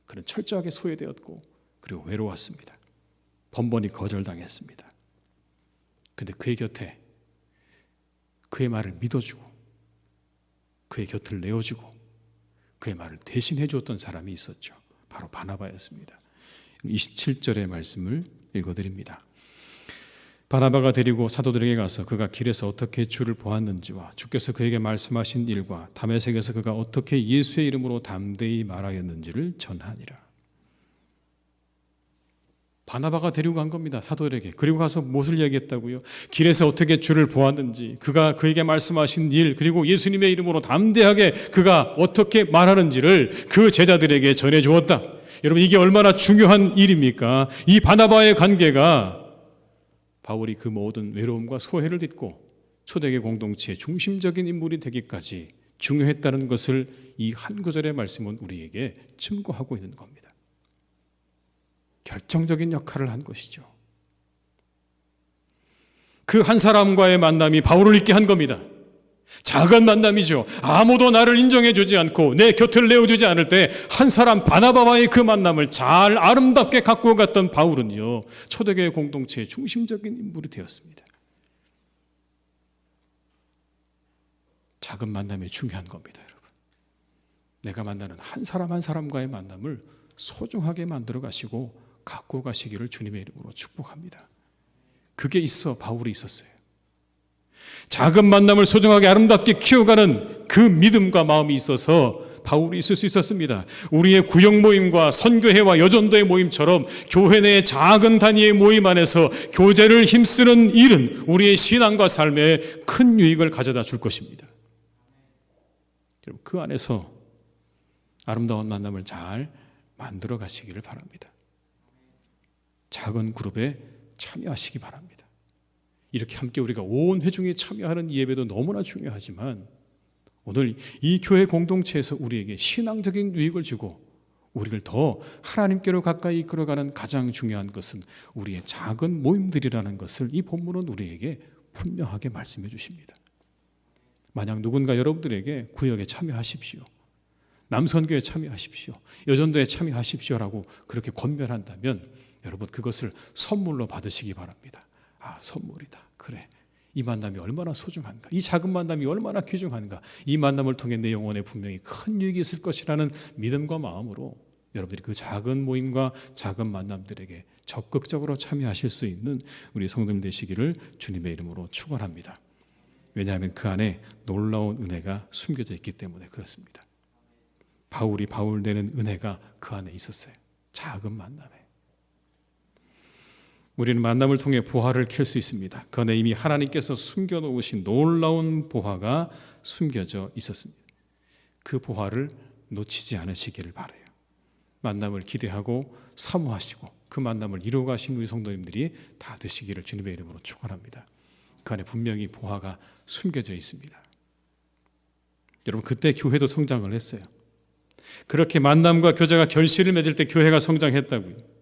그는 철저하게 소외되었고 그리고 외로웠습니다. 번번이 거절당했습니다. 그런데 그의 곁에 그의 말을 믿어주고 그의 곁을 내어주고 그의 말을 대신해 주었던 사람이 있었죠. 바로 바나바였습니다. 27절의 말씀을 읽어드립니다. 바나바가 데리고 사도들에게 가서 그가 길에서 어떻게 주를 보았는지와 주께서 그에게 말씀하신 일과 다메섹에서 그가 어떻게 예수의 이름으로 담대히 말하였는지를 전하니라. 바나바가 데리고 간 겁니다. 사도들에게. 그리고 가서 무엇을 얘기했다고요? 길에서 어떻게 주를 보았는지, 그가 그에게 말씀하신 일, 그리고 예수님의 이름으로 담대하게 그가 어떻게 말하는지를 그 제자들에게 전해 주었다. 여러분, 이게 얼마나 중요한 일입니까? 이 바나바의 관계가 바울이 그 모든 외로움과 소외를 딛고 초대교회 공동체의 중심적인 인물이 되기까지 중요했다는 것을 이 한 구절의 말씀은 우리에게 증거하고 있는 겁니다. 결정적인 역할을 한 것이죠. 그 한 사람과의 만남이 바울을 있게 한 겁니다. 작은 만남이죠. 아무도 나를 인정해 주지 않고 내 곁을 내어주지 않을 때 한 사람 바나바와의 그 만남을 잘 아름답게 갖고 갔던 바울은요, 초대교회 공동체의 중심적인 인물이 되었습니다. 작은 만남이 중요한 겁니다, 여러분. 내가 만나는 한 사람 한 사람과의 만남을 소중하게 만들어 가시고 갖고 가시기를 주님의 이름으로 축복합니다. 그게 있어 바울이 있었어요. 작은 만남을 소중하게 아름답게 키워가는 그 믿음과 마음이 있어서 바울이 있을 수 있었습니다. 우리의 구역 모임과 선교회와 여전도의 모임처럼 교회 내의 작은 단위의 모임 안에서 교제를 힘쓰는 일은 우리의 신앙과 삶에 큰 유익을 가져다 줄 것입니다. 여러분, 그 안에서 아름다운 만남을 잘 만들어 가시기를 바랍니다. 작은 그룹에 참여하시기 바랍니다. 이렇게 함께 우리가 온 회중이 참여하는 이 예배도 너무나 중요하지만 오늘 이 교회 공동체에서 우리에게 신앙적인 유익을 주고 우리를 더 하나님께로 가까이 이끌어가는 가장 중요한 것은 우리의 작은 모임들이라는 것을 이 본문은 우리에게 분명하게 말씀해 주십니다. 만약 누군가 여러분들에게 구역에 참여하십시오, 남선교에 참여하십시오, 여전도에 참여하십시오라고 그렇게 권면한다면 여러분, 그것을 선물로 받으시기 바랍니다. 아, 선물이다. 그래, 이 만남이 얼마나 소중한가, 이 작은 만남이 얼마나 귀중한가, 이 만남을 통해 내 영혼에 분명히 큰 유익이 있을 것이라는 믿음과 마음으로 여러분들이 그 작은 모임과 작은 만남들에게 적극적으로 참여하실 수 있는 우리 성도님 되시기를 주님의 이름으로 축원합니다. 왜냐하면 그 안에 놀라운 은혜가 숨겨져 있기 때문에 그렇습니다. 바울이 바울 되는 은혜가 그 안에 있었어요. 작은 만남에 우리는 만남을 통해 보화를 켤 수 있습니다. 그 안에 이미 하나님께서 숨겨놓으신 놀라운 보화가 숨겨져 있었습니다. 그 보화를 놓치지 않으시기를 바라요. 만남을 기대하고 사모하시고 그 만남을 이루어가신 우리 성도님들이 다 되시기를 주님의 이름으로 축원합니다. 그 안에 분명히 보화가 숨겨져 있습니다. 여러분, 그때 교회도 성장을 했어요. 그렇게 만남과 교제가 결실을 맺을 때 교회가 성장했다고요.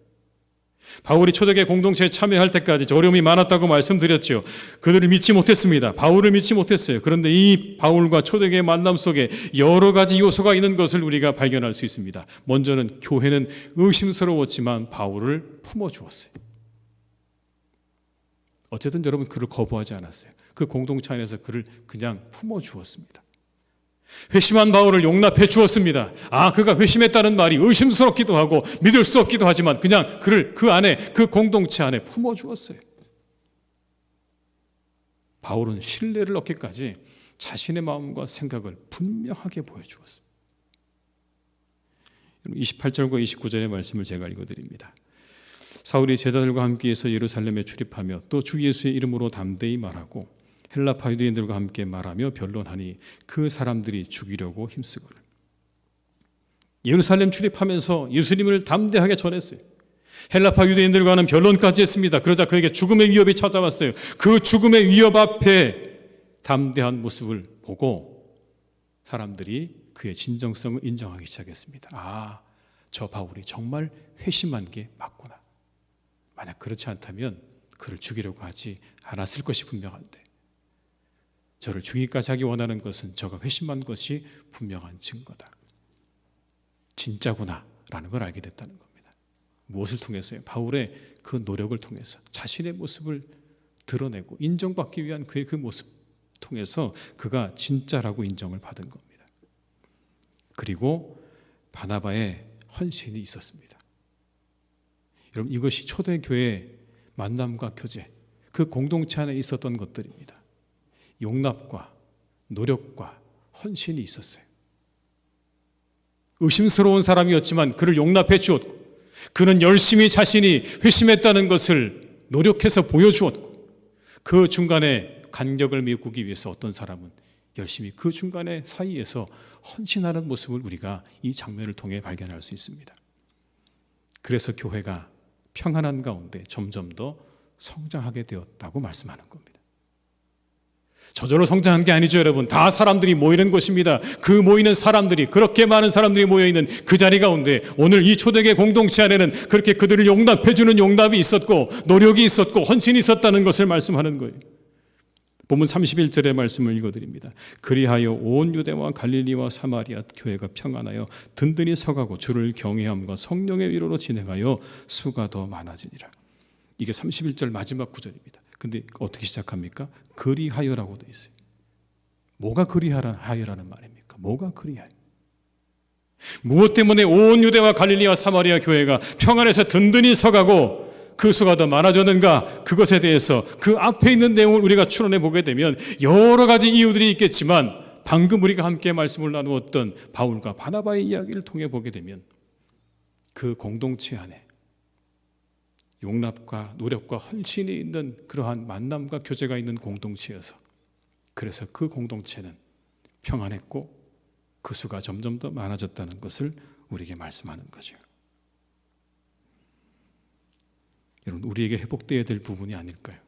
바울이 초대교회 공동체에 참여할 때까지 어려움이 많았다고 말씀드렸죠. 그들을 믿지 못했습니다. 바울을 믿지 못했어요. 그런데 이 바울과 초대교회의 만남 속에 여러 가지 요소가 있는 것을 우리가 발견할 수 있습니다. 먼저는 교회는 의심스러웠지만 바울을 품어주었어요. 어쨌든 여러분, 그를 거부하지 않았어요. 그 공동체 안에서 그를 그냥 품어주었습니다. 회심한 바울을 용납해 주었습니다. 아, 그가 회심했다는 말이 의심스럽기도 하고 믿을 수 없기도 하지만 그냥 그를 그 안에, 그 공동체 안에 품어 주었어요. 바울은 신뢰를 얻기까지 자신의 마음과 생각을 분명하게 보여주었습니다. 28절과 29절의 말씀을 제가 읽어드립니다. 사울이 제자들과 함께해서 예루살렘에 출입하며 또 주 예수의 이름으로 담대히 말하고 헬라파 유대인들과 함께 말하며 변론하니 그 사람들이 죽이려고 힘쓰거늘. 예루살렘 출입하면서 예수님을 담대하게 전했어요. 헬라파 유대인들과는 변론까지 했습니다. 그러자 그에게 죽음의 위협이 찾아왔어요. 그 죽음의 위협 앞에 담대한 모습을 보고 사람들이 그의 진정성을 인정하기 시작했습니다. 아, 저 바울이 정말 회심한 게 맞구나. 만약 그렇지 않다면 그를 죽이려고 하지 않았을 것이 분명한데 저를 죽이기까지 하기 원하는 것은 저가 회심한 것이 분명한 증거다. 진짜구나 라는 걸 알게 됐다는 겁니다. 무엇을 통해서요? 바울의 그 노력을 통해서 자신의 모습을 드러내고 인정받기 위한 그의 그 모습 통해서 그가 진짜라고 인정을 받은 겁니다. 그리고 바나바의 헌신이 있었습니다. 여러분, 이것이 초대교회 만남과 교제, 그 공동체 안에 있었던 것들입니다. 용납과 노력과 헌신이 있었어요. 의심스러운 사람이었지만 그를 용납해 주었고 그는 열심히 자신이 회심했다는 것을 노력해서 보여주었고 그 중간에 간격을 메꾸기 위해서 어떤 사람은 열심히 그 중간에 사이에서 헌신하는 모습을 우리가 이 장면을 통해 발견할 수 있습니다. 그래서 교회가 평안한 가운데 점점 더 성장하게 되었다고 말씀하는 겁니다. 저절로 성장한 게 아니죠, 여러분. 다 사람들이 모이는 곳입니다. 그 모이는 사람들이, 그렇게 많은 사람들이 모여있는 그 자리 가운데 오늘 이 초대교회 공동체 안에는 그렇게 그들을 용납해주는 용납이 있었고 노력이 있었고 헌신이 있었다는 것을 말씀하는 거예요. 본문 31절의 말씀을 읽어드립니다. 그리하여 온 유대와 갈릴리와 사마리아 교회가 평안하여 든든히 서가고 주를 경외함과 성령의 위로로 진행하여 수가 더 많아지니라. 이게 31절 마지막 구절입니다. 근데 어떻게 시작합니까? 그리하여라고 되어 있어요. 뭐가 그리하여라는 말입니까? 뭐가 그리하여? 무엇 때문에 온 유대와 갈릴리와 사마리아 교회가 평안해서 든든히 서가고 그 수가 더 많아졌는가? 그것에 대해서 그 앞에 있는 내용을 우리가 추론해 보게 되면 여러 가지 이유들이 있겠지만 방금 우리가 함께 말씀을 나누었던 바울과 바나바의 이야기를 통해 보게 되면 그 공동체 안에 용납과 노력과 헌신이 있는 그러한 만남과 교제가 있는 공동체여서 그래서 그 공동체는 평안했고 그 수가 점점 더 많아졌다는 것을 우리에게 말씀하는 거죠. 여러분, 우리에게 회복되어야 될 부분이 아닐까요?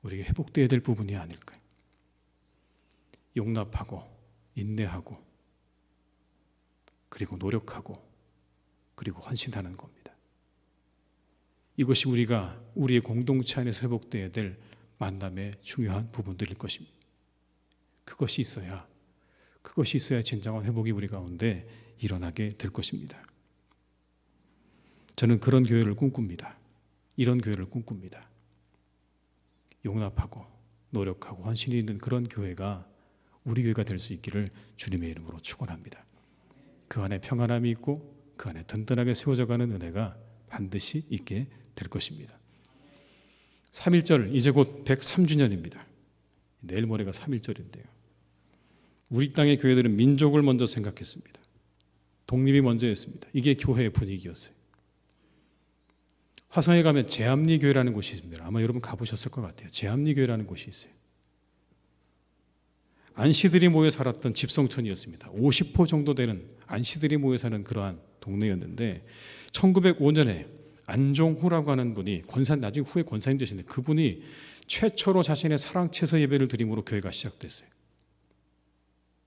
우리에게 회복되어야 될 부분이 아닐까요? 용납하고 인내하고 그리고 노력하고 그리고 헌신하는 겁니다. 이것이 우리의 공동체 안에서 회복되어야 될 만남의 중요한 부분들일 것입니다. 그것이 있어야 진정한 회복이 우리 가운데 일어나게 될 것입니다. 저는 그런 교회를 꿈꿉니다. 이런 교회를 꿈꿉니다. 용납하고 노력하고 헌신이 있는 그런 교회가 우리 교회가 될 수 있기를 주님의 이름으로 축원합니다. 그 안에 평안함이 있고 그 안에 든든하게 세워져가는 은혜가 반드시 있게 될 것입니다. 3.1절 이제 곧 103주년입니다. 내일 모레가 3.1절인데요. 우리 땅의 교회들은 민족을 먼저 생각했습니다. 독립이 먼저였습니다. 이게 교회의 분위기였어요. 화성에 가면 제암리교회라는 곳이 있습니다. 아마 여러분 가보셨을 것 같아요. 제암리교회라는 곳이 있어요. 안시들이 모여 살았던 집성촌이었습니다. 50호 정도 되는 안시들이 모여 사는 그러한 동네였는데 1905년에 안종후라고 하는 분이 나중에 후에 권사님 되시는데 그분이 최초로 자신의 사랑채서 예배를 드림으로 교회가 시작됐어요.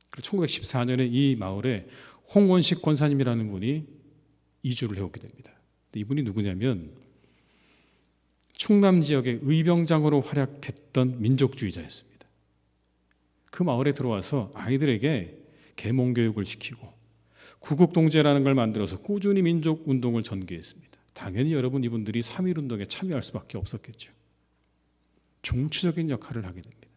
그리고 1914년에 이 마을에 홍원식 권사님이라는 분이 이주를 해오게 됩니다. 이분이 누구냐면 충남 지역의 의병장으로 활약했던 민족주의자였습니다. 그 마을에 들어와서 아이들에게 계몽교육을 시키고 구국동제라는 걸 만들어서 꾸준히 민족운동을 전개했습니다. 당연히 여러분 이분들이 3.1운동에 참여할 수밖에 없었겠죠. 중추적인 역할을 하게 됩니다.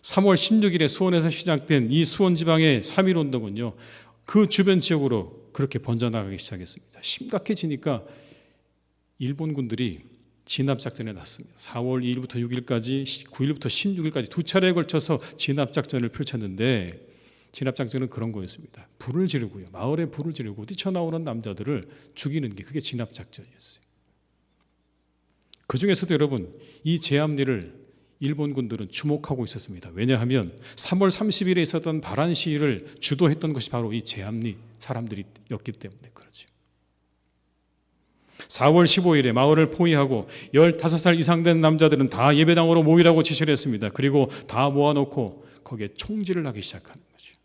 3월 16일에 수원에서 시작된 이 수원지방의 3.1운동은요. 그 주변 지역으로 그렇게 번져나가기 시작했습니다. 심각해지니까 일본군들이 진압작전에 나섰습니다. 4월 2일부터 6일까지 9일부터 16일까지 두 차례에 걸쳐서 진압작전을 펼쳤는데 진압작전은 그런 거였습니다. 불을 지르고요. 마을에 불을 지르고 뛰쳐나오는 남자들을 죽이는 게 그게 진압작전이었어요. 그중에서도 여러분 이 제암리를 일본군들은 주목하고 있었습니다. 왜냐하면 3월 30일에 있었던 발한 시위를 주도했던 것이 바로 이 제암리 사람들이었기 때문에 그렇죠. 4월 15일에 마을을 포위하고 15살 이상 된 남자들은 다 예배당으로 모이라고 지시를 했습니다. 그리고 다 모아놓고 거기에 총질을 하기 시작하는 거죠.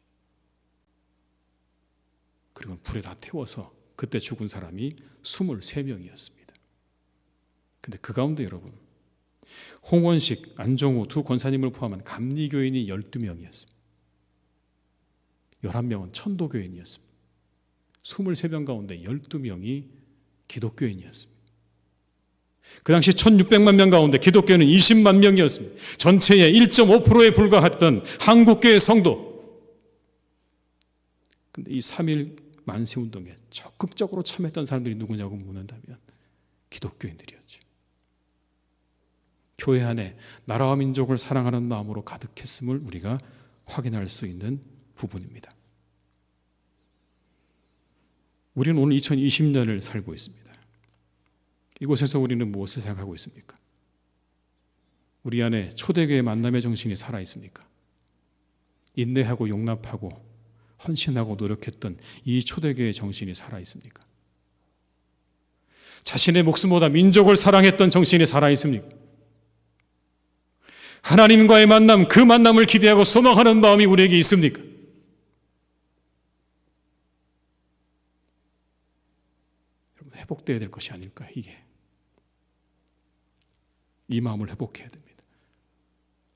그리고 불에 다 태워서 그때 죽은 사람이 23명이었습니다. 근데 그 가운데 여러분 홍원식, 안종우 두 권사님을 포함한 감리교인이 12명이었습니다. 11명은 천도교인이었습니다. 23명 가운데 12명이 기독교인이었습니다. 그 당시 1600만 명 가운데 기독교인은 20만 명이었습니다. 전체의 1.5%에 불과했던 한국교회 성도. 그런데 이 3.1 만세운동에 적극적으로 참여했던 사람들이 누구냐고 묻는다면 기독교인들이었죠. 교회 안에 나라와 민족을 사랑하는 마음으로 가득했음을 우리가 확인할 수 있는 부분입니다. 우리는 오늘 2020년을 살고 있습니다. 이곳에서 우리는 무엇을 생각하고 있습니까? 우리 안에 초대교회 만남의 정신이 살아있습니까? 인내하고 용납하고 헌신하고 노력했던 이 초대교회의 정신이 살아있습니까? 자신의 목숨보다 민족을 사랑했던 정신이 살아있습니까? 하나님과의 만남, 그 만남을 기대하고 소망하는 마음이 우리에게 있습니까? 여러분, 회복되어야 될 것이 아닐까, 이게. 이 마음을 회복해야 됩니다.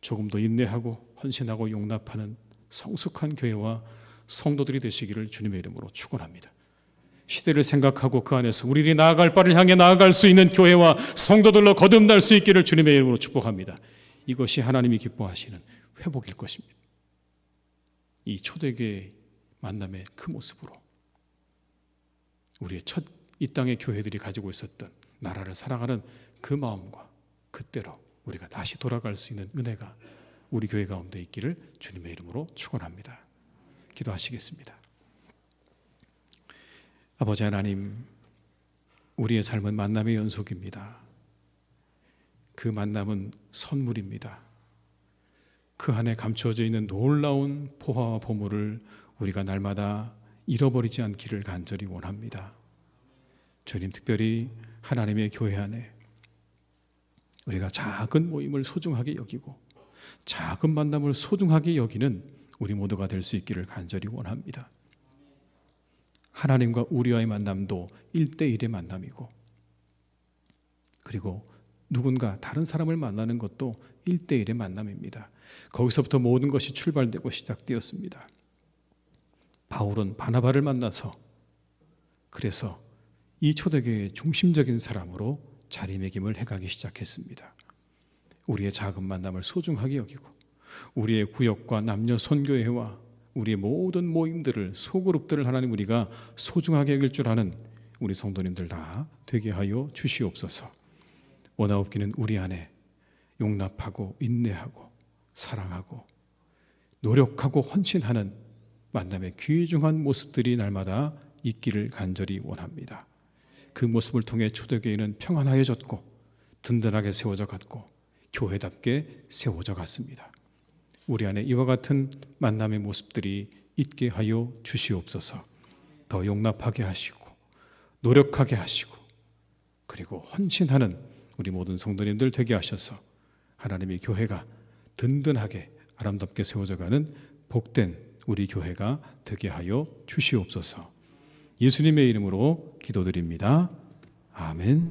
조금 더 인내하고 헌신하고 용납하는 성숙한 교회와 성도들이 되시기를 주님의 이름으로 축원합니다. 시대를 생각하고 그 안에서 우리들이 나아갈 바를 향해 나아갈 수 있는 교회와 성도들로 거듭날 수 있기를 주님의 이름으로 축복합니다. 이것이 하나님이 기뻐하시는 회복일 것입니다. 이 초대교회의 만남의 그 모습으로 우리의 첫 이 땅의 교회들이 가지고 있었던 나라를 사랑하는 그 마음과 그때로 우리가 다시 돌아갈 수 있는 은혜가 우리 교회 가운데 있기를 주님의 이름으로 축원합니다. 기도하시겠습니다. 아버지 하나님, 우리의 삶은 만남의 연속입니다. 그 만남은 선물입니다. 그 안에 감추어져 있는 놀라운 포화와 보물을 우리가 날마다 잃어버리지 않기를 간절히 원합니다. 주님, 특별히 하나님의 교회 안에 우리가 작은 모임을 소중하게 여기고 작은 만남을 소중하게 여기는 우리 모두가 될 수 있기를 간절히 원합니다. 하나님과 우리와의 만남도 1대1의 만남이고, 그리고 누군가 다른 사람을 만나는 것도 1대1의 만남입니다. 거기서부터 모든 것이 출발되고 시작되었습니다. 바울은 바나바를 만나서 그래서 이 초대교회의 중심적인 사람으로 자리매김을 해가기 시작했습니다. 우리의 작은 만남을 소중하게 여기고 우리의 구역과 남녀 선교회와 우리의 모든 모임들을, 소그룹들을 하나님 우리가 소중하게 여길 줄 아는 우리 성도님들 다 되게 하여 주시옵소서. 원하옵기는 우리 안에 용납하고 인내하고 사랑하고 노력하고 헌신하는 만남의 귀중한 모습들이 날마다 있기를 간절히 원합니다. 그 모습을 통해 초대교회는 평안하여졌고 든든하게 세워져 갔고 교회답게 세워져 갔습니다. 우리 안에 이와 같은 만남의 모습들이 있게 하여 주시옵소서. 더 용납하게 하시고 노력하게 하시고 그리고 헌신하는 우리 모든 성도님들 되게 하셔서 하나님의 교회가 든든하게 아름답게 세워져가는 복된 우리 교회가 되게 하여 주시옵소서. 예수님의 이름으로 기도드립니다. 아멘.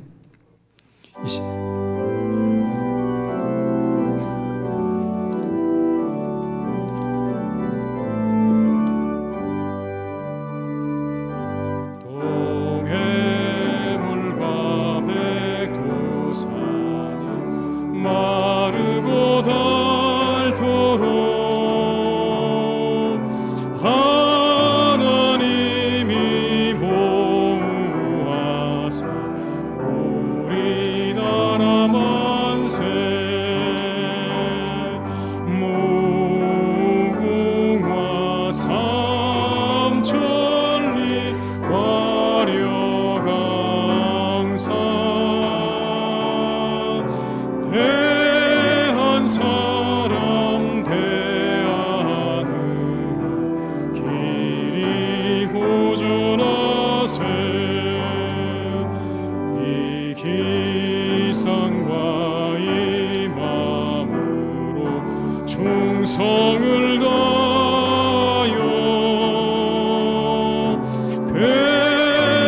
충성을 다하여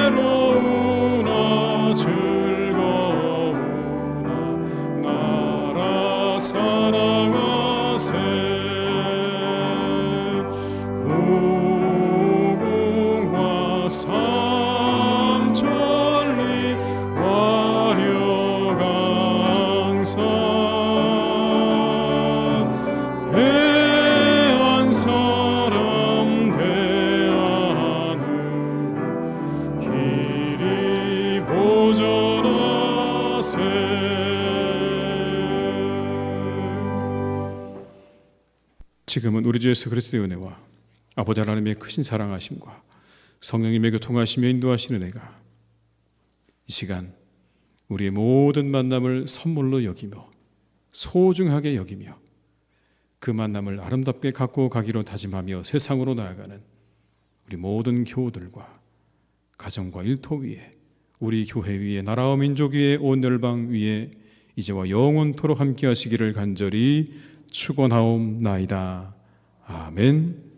괴로우나 즐거우나 나라 사랑하세 무궁화 삼천리 화려강산 지금은 우리 주 예수 그리스도의 은혜와 아버지 하나님의 크신 사랑하심과 성령님의 교통하시며 인도하시는 은혜가 이 시간 우리의 모든 만남을 선물로 여기며 소중하게 여기며 그 만남을 아름답게 갖고 가기로 다짐하며 세상으로 나아가는 우리 모든 교우들과 가정과 일터 위에, 우리 교회 위에, 나라와 민족 위에, 온 열방 위에 이제와 영원토록 함께 하시기를 간절히 축원하옵나이다. 아멘.